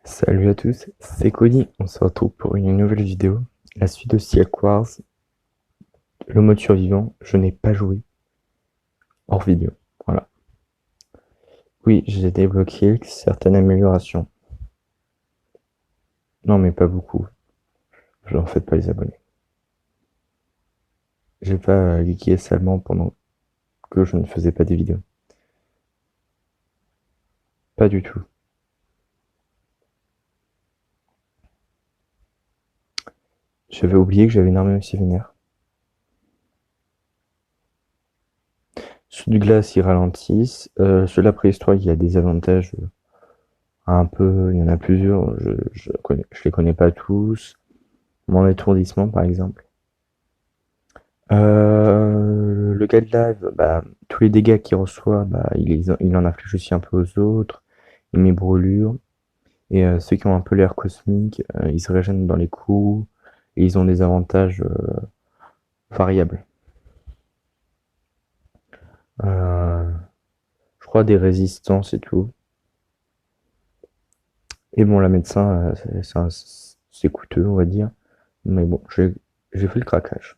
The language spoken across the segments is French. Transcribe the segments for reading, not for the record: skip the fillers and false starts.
Salut à tous, c'est Cody, on se retrouve pour une nouvelle vidéo. La suite de Silk Wars, le mode survivant, je n'ai pas joué hors vidéo. Voilà. Oui, j'ai débloqué certaines améliorations. Non mais pas beaucoup, je n'en faites pas les abonnés. J'ai pas geeké seulement pendant que je ne faisais pas des vidéos. Pas du tout. J'avais oublié que j'avais une armée aussi vénère. Ceux du glace, ils ralentissent. Ceux de la préhistoire, il y a des avantages un peu, il y en a plusieurs, je les connais pas tous. Mon étourdissement, par exemple. Le gars de lave, bah, tous les dégâts qu'il reçoit, bah, il en inflige aussi un peu aux autres. Il met brûlure. Et ceux qui ont un peu l'air cosmique, ils se régènent dans les coups. Et ils ont des avantages variables. Euh, je crois des résistances et tout. Et bon, la médecin, c'est coûteux, on va dire. Mais bon, j'ai fait le craquage.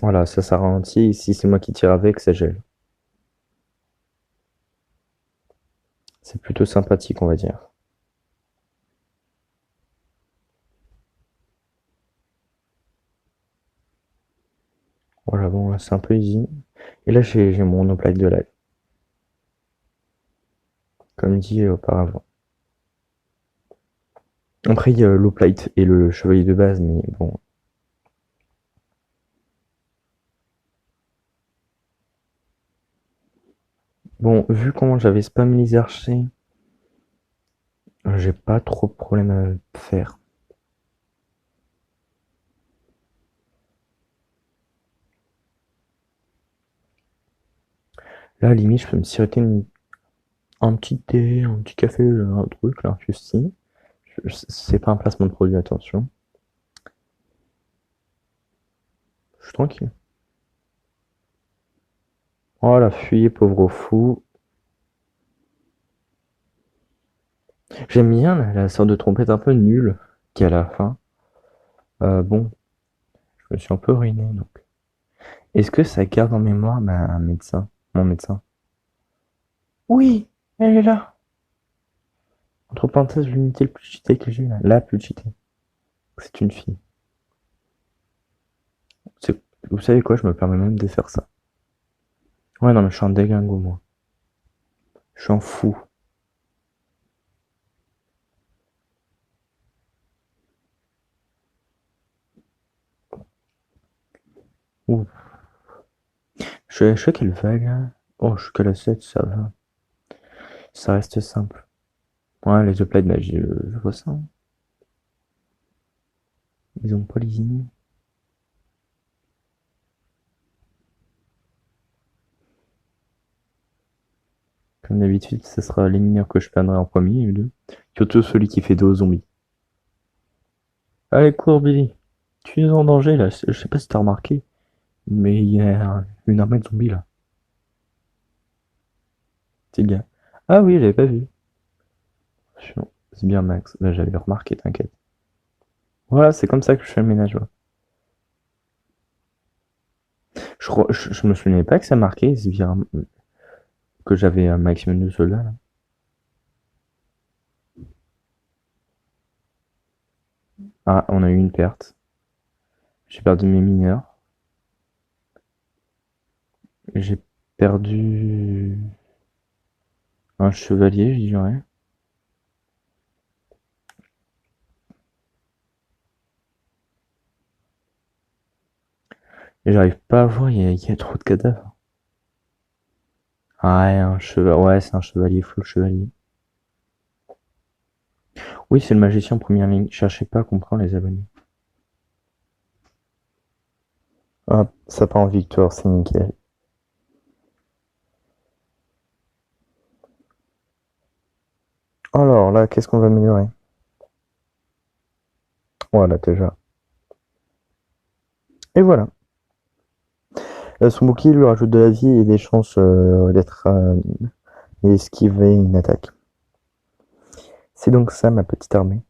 Voilà, ça ralentit. Si c'est moi qui tire avec, ça gèle. C'est plutôt sympathique, on va dire. Voilà, bon, là, c'est un peu easy. Et là, j'ai mon hoplite de live, comme dit auparavant. Après, il y a l'hoplite et le chevalier de base, mais bon. Bon, vu comment j'avais spammé les archers, j'ai pas trop de problème à faire. Là, à la limite, je peux me siroter un petit thé, un petit café, un truc, là, juste ici. C'est pas un placement de produit, attention. Je suis tranquille. Oh la fuyez, pauvre fou. J'aime bien la sorte de trompette un peu nulle qui est à la fin. Bon, je me suis un peu ruiné, donc. Est-ce que ça garde en mémoire un médecin, mon médecin? Oui, elle est là. Entre parenthèses, l'unité le plus cheatée que j'ai, là. La plus cheatée. C'est une fille. Vous savez quoi, je me permets même de faire ça. Ouais, non, mais je suis un déglingo, moi. Je suis un fou. Ouh. Je suis à quelle vague, là? Oh, je suis qu'à la 7, ça va. Ça reste simple. Ouais, les applied magie, je vois ça, hein. Ils ont pas les lignes. Comme d'habitude, ce sera les mineurs que je perdrai en premier, les deux. Surtout celui qui fait dos aux zombies. Allez, cours, Billy. Tu es en danger, là. Je sais pas si t'as remarqué, mais il y a une armée de zombies, là. C'est bien. Ah oui, j'avais pas vu. C'est bien, Max. Bah, j'avais remarqué, t'inquiète. Voilà, c'est comme ça que je fais le ménage, ouais. Je me souvenais pas que ça marquait, Sbire, que j'avais un maximum de soldats, là. Ah, on a eu une perte. J'ai perdu mes mineurs. J'ai perdu un chevalier, je dirais. Et j'arrive pas à voir, il y a trop de cadavres. Ah, ouais, un cheval. Ouais, c'est un chevalier, full chevalier. Oui, c'est le magicien en première ligne. Cherchez pas à comprendre les abonnés. Hop, ça part en victoire, c'est nickel. Alors là, qu'est-ce qu'on va améliorer? Voilà, déjà. Et voilà. Son bouclier lui rajoute de la vie et des chances d'être esquiver une attaque. C'est donc ça ma petite armée.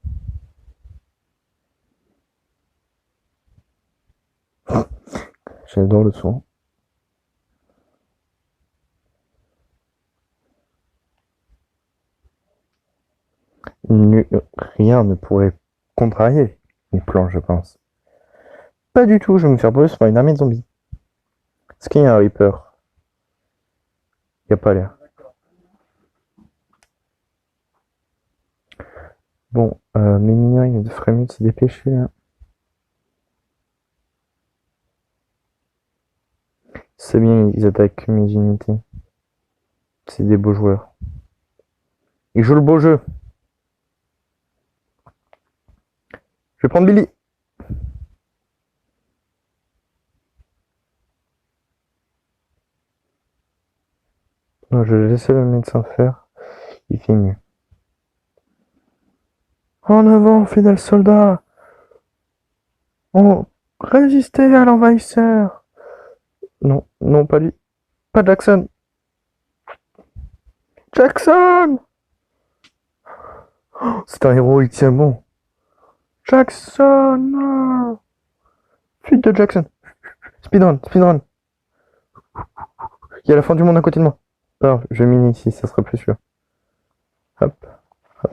J'adore le son. Rien ne pourrait contrarier mes plans, je pense. Pas du tout, je vais me faire brûler par une armée de zombies. Est-ce qu'il y a un Reaper? Il n'y a pas l'air. Bon, mes minions, il devraient mieux de se dépêcher. Hein. C'est bien, ils attaquent mes unités. C'est des beaux joueurs. Ils jouent le beau jeu. Je vais prendre Billy. Non, je vais laisser le médecin faire. Il fait mieux. En avant, fidèles soldats. On résistez à l'envahisseur. Non, non, pas lui. Pas Jackson. Jackson! Oh, c'est un héros, il tient bon. Jackson! Non. Fuite de Jackson. Speedrun, speedrun. Il y a la fin du monde à côté de moi. Alors, je mine ici, ça sera plus sûr. Hop, hop.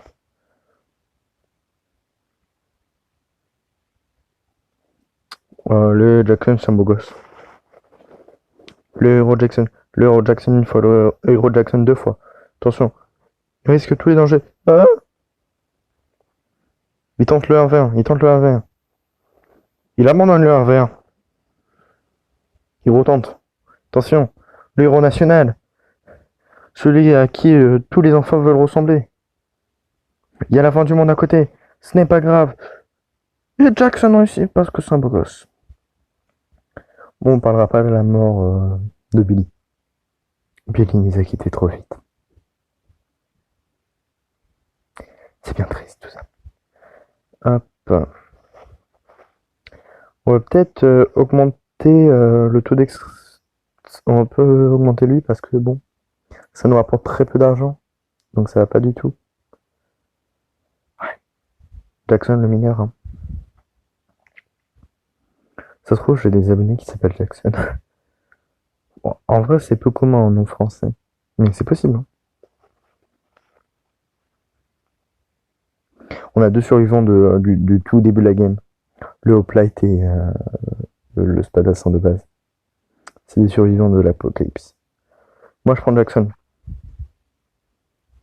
Le Jackson, c'est un beau gosse. Le héros Jackson. Le héros Jackson une fois, le héros Jackson deux fois. Attention. Il risque tous les dangers. Ah, il tente le 1v1. Il tente le 1v1. Il abandonne le 1v1. Il retente. Attention. Le héros national. Celui à qui tous les enfants veulent ressembler. Il y a la fin du monde à côté. Ce n'est pas grave. Et Jackson réussit parce que c'est un beau gosse. Bon, on parlera pas de la mort de Billy. Billy nous a quittés trop vite. C'est bien triste tout ça. Hop. On va peut-être augmenter le taux d'ex... On peut augmenter lui parce que bon, ça nous rapporte très peu d'argent. Donc ça va pas du tout. Ouais. Jackson le mineur. Hein. Ça se trouve, j'ai des abonnés qui s'appellent Jackson. Bon, en vrai, c'est peu commun en nom français. Mais c'est possible. Hein. On a deux survivants du tout début de la game. Le Hoplite et le Spadassin de base. C'est des survivants de l'apocalypse. Moi, je prends Jackson.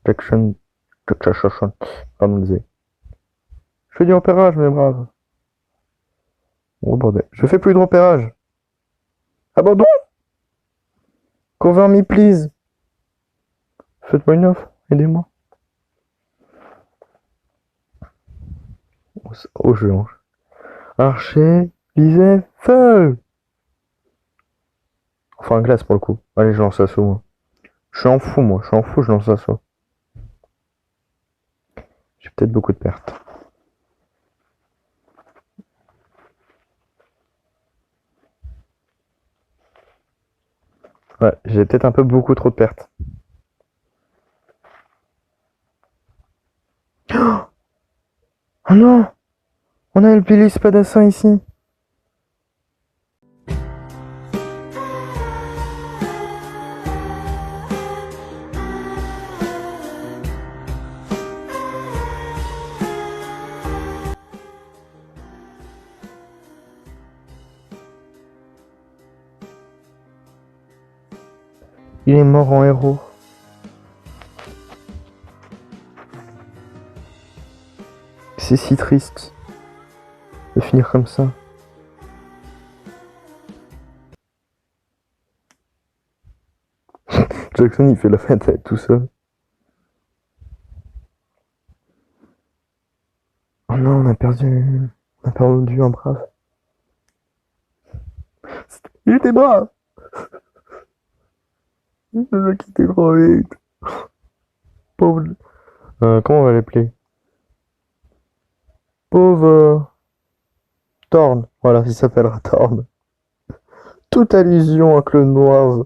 Jackson. Pardon, désolé. Je fais du repérage, mes braves. Oh bordel. Je fais plus de repérage. Abandon! Cover me, please. Faites-moi une offre. Aidez-moi. Oh, je lance. Archer, visez, feu! Enfin, glace pour le coup. Allez, je lance assaut, moi. Je suis en fou, moi. Je suis en fou, je lance assaut. J'ai peut-être beaucoup de pertes. Ouais, j'ai peut-être un peu beaucoup trop de pertes. Oh non! On a le Billy Spadassin ici. Il est mort en héros. C'est si triste de finir comme ça. Jackson, il fait la fête avec tout seul. Oh non, on a perdu un brave. Il était brave. Il nous a quitté trop vite. Pauvre. Comment on va l'appeler? Pauvre. Thorn. Voilà, il s'appellera Thorn. Toute allusion à Clone Wars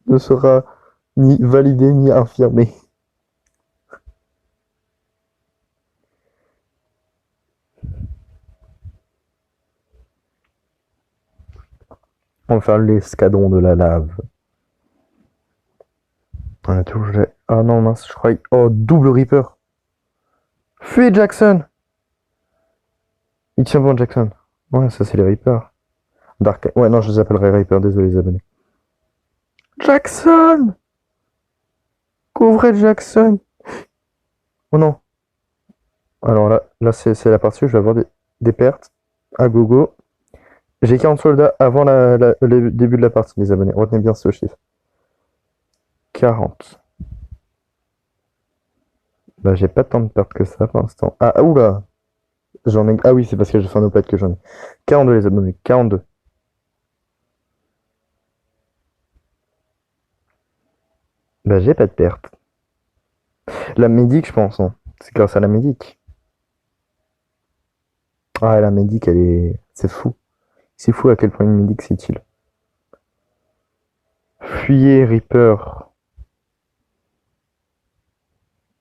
ne sera ni validée ni infirmée. On va faire l'escadron de la lave. On a toujours... Ah non, mince, je crois... Oh, double Reaper. Fuis, Jackson. Il tient bon, Jackson. Ouais, ça, c'est les Reapers. Dark... Ouais, non, je les appellerai Reaper, désolé, les abonnés. Jackson. Couvrez Jackson. Oh non. Alors là c'est la partie où je vais avoir des pertes à gogo. J'ai 40 soldats avant le début de la partie, les abonnés. Retenez bien ce chiffre. 40. Bah, j'ai pas tant de pertes que ça pour l'instant. Ah, oula. J'en ai... Ah oui, c'est parce que j'ai fait un oplate que j'en ai. 42, les abonnés. 42. Bah, j'ai pas de pertes. La médic, je pense. Hein. C'est grâce à la médic. Ah, la médic, elle est... C'est fou. C'est fou à quel point une médic, c'est utile. Fuyez, Reaper.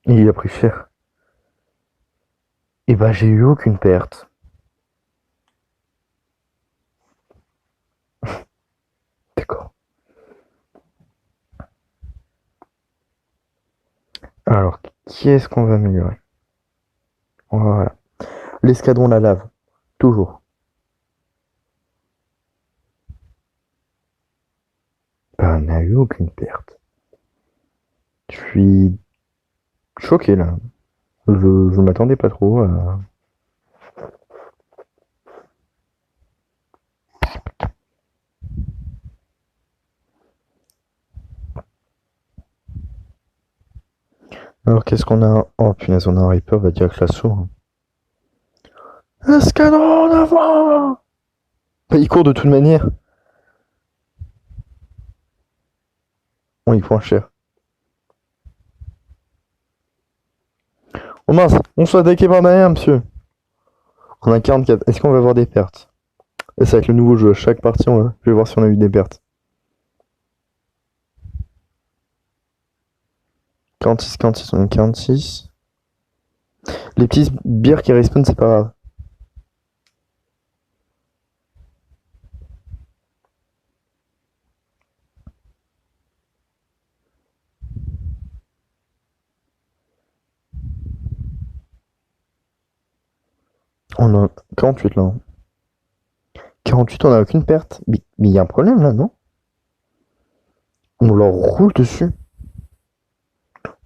Il a pris cher. Et bah, j'ai eu aucune perte. D'accord. Alors, qui est-ce qu'on va améliorer? Voilà. L'escadron la lave. Toujours. Bah, on n'a eu aucune perte. Je suis choqué là. Je m'attendais pas trop à... Alors qu'est-ce qu'on a? Oh punaise, on a un Reaper, va dire que l'assaut. Hein. Escadron en avant! Bah, il court de toute manière. On y prend cher. Oh mince, on se fait attaquer par derrière, monsieur. On a 44. Est-ce qu'on va avoir des pertes? Et ça va être le nouveau jeu. À chaque partie, je vais voir si on a eu des pertes. 46, 46, on a 46. Les petits bières qui respawn, c'est pas grave. On a 48 là. 48, on a aucune perte. Mais il y a un problème là, non? On leur roule dessus.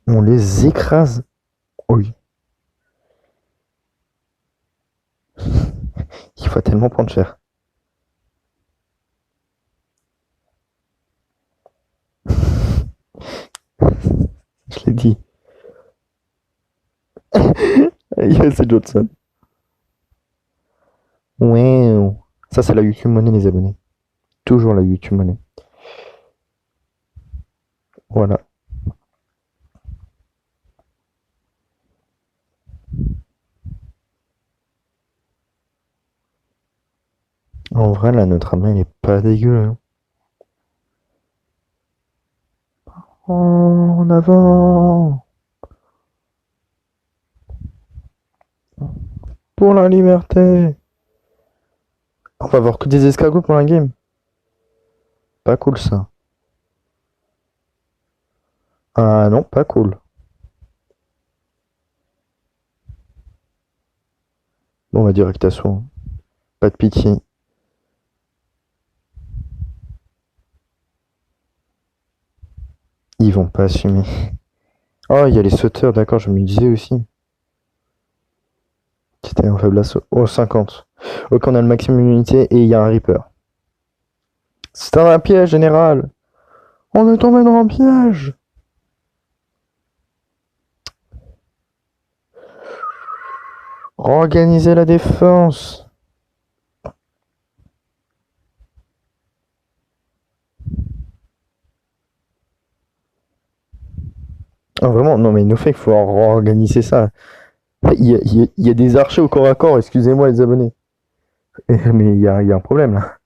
On les écrase. Oui. Il faut tellement prendre cher. Je l'ai dit. C'est Johnson. Ouais. Ça, c'est la YouTube Money, les abonnés. Toujours la YouTube Money. Voilà. En vrai, là, notre armée, elle est pas dégueu. Hein. Oh, en avant! Pour la liberté! On va avoir que des escargots pour la game. Pas cool, ça. Ah non, pas cool. Bon, on va direct assaut. Hein. Pas de pitié. Ils vont pas assumer. Oh, il y a les sauteurs, d'accord, je me disais aussi. C'était un faible assaut. Oh, 50. Ok, on a le maximum d'unité et il y a un Reaper. C'est un piège, général. On est tombé dans un piège. Organiser la défense. Ah, vraiment, non mais il nous fait qu'il faut organiser ça. Il y a des archers au corps à corps, excusez-moi les abonnés. Mais il y a un problème là.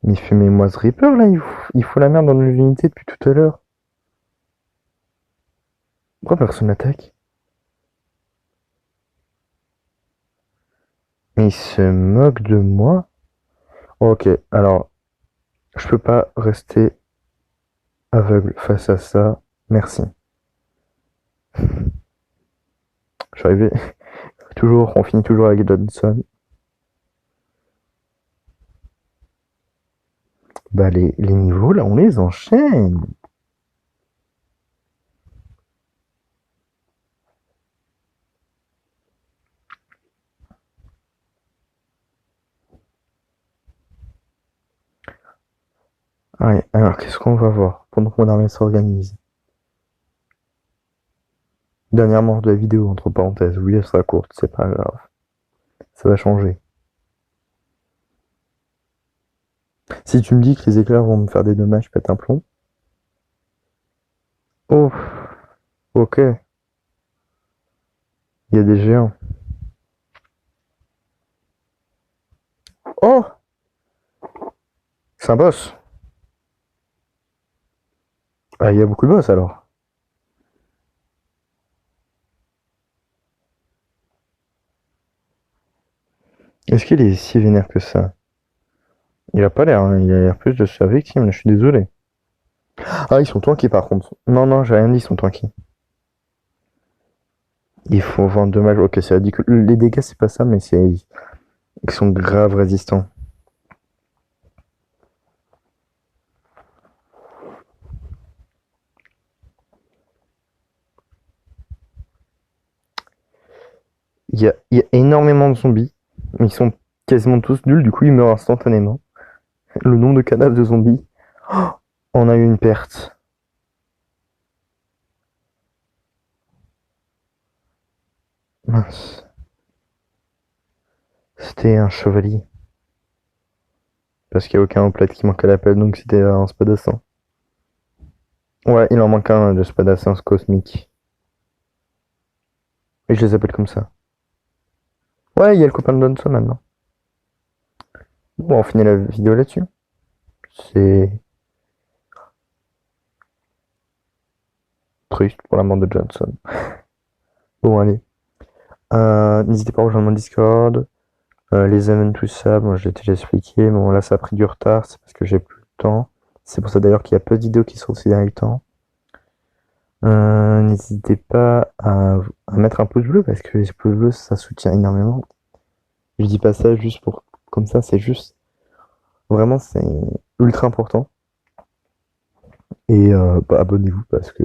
Il fait mes moise Reaper là, il fout la merde dans nos unités depuis tout à l'heure. Pourquoi personne n'attaque? Mais il se moque de moi? Ok, alors, je peux pas rester aveugle face à ça. Merci. Je suis arrivé. On finit toujours avec Johnson. Bah les niveaux là, on les enchaîne. Ouais, alors qu'est-ce qu'on va voir pendant que mon armée s'organise? Dernière mort de la vidéo, entre parenthèses. Oui, elle sera courte, c'est pas grave. Ça va changer. Si tu me dis que les éclairs vont me faire des dommages, pète un plomb. Oh, ok. Il y a des géants. Oh, c'est un boss. Ah, il y a beaucoup de boss alors. Est-ce qu'il est si vénère que ça? Il a pas l'air, hein. Il a l'air plus de se faire victime, là, je suis désolé. Ah, ils sont tankés par contre. Non, non, j'ai rien dit, ils sont tankés. Il faut vendre dommage. Ok, c'est ridicule. Les dégâts, c'est pas ça, mais c'est. Ils sont grave résistants. Il y a énormément de zombies, mais ils sont quasiment tous nuls, du coup ils meurent instantanément. Le nombre de cadavres de zombies, oh, on a eu une perte. Mince. C'était un chevalier. Parce qu'il n'y a aucun hoplite qui manque à l'appel, donc c'était un spadassin. Ouais, il en manque un de spadassin cosmique. Et je les appelle comme ça. Ouais, il y a le copain de Johnson maintenant. Bon, on finit la vidéo là-dessus. C'est triste pour la mort de Johnson. Bon, allez. N'hésitez pas à rejoindre mon Discord. Les events, tout ça, bon, je l'ai déjà expliqué. Bon, là, ça a pris du retard, c'est parce que j'ai plus le temps. C'est pour ça d'ailleurs qu'il y a peu de vidéos qui sortent ces derniers temps. N'hésitez pas à mettre un pouce bleu parce que les pouces bleus, ça soutient énormément. Je dis pas ça juste pour comme ça, c'est juste vraiment c'est ultra important. Et bah, abonnez-vous parce que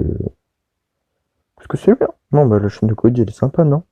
c'est bien. Non, bah la chaîne de Cody elle est sympa, non?